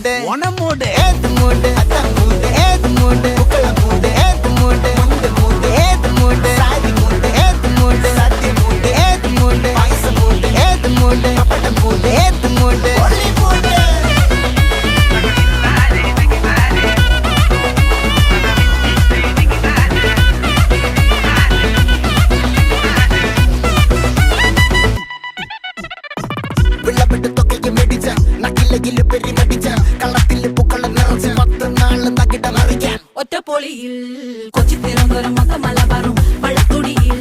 மூடு ஒன மூடு ஏத்து மூடு அத்த மூடு ஏத்து மூடு புக்கல மூடு ஏத்து மூடு முண்டு மூடு ஏத்து மூடு சாதி மூடு ஏத்து மூடு சத்தி மூடு ஏத்து மூடு பாயச மூடு ஏத்து மூடு பப்பட மூடு ஏத்து மூடு ஒளி மூடு വിളവിട്ട് തൊക്കയ്ക്ക് മെടിച്ച നക്കിലകില് പെരിമടിച്ച കള്ളത്തില് പൂക്കള നിറച്ച് 10 നാള് നകിട മറിക്കാൻ ഒറ്റപ്പൊളിയിൽ കൊച്ചി തിരുവനന്തപുരം മൊത്തം മലബാറും വള്ളത്തുടിയിൽ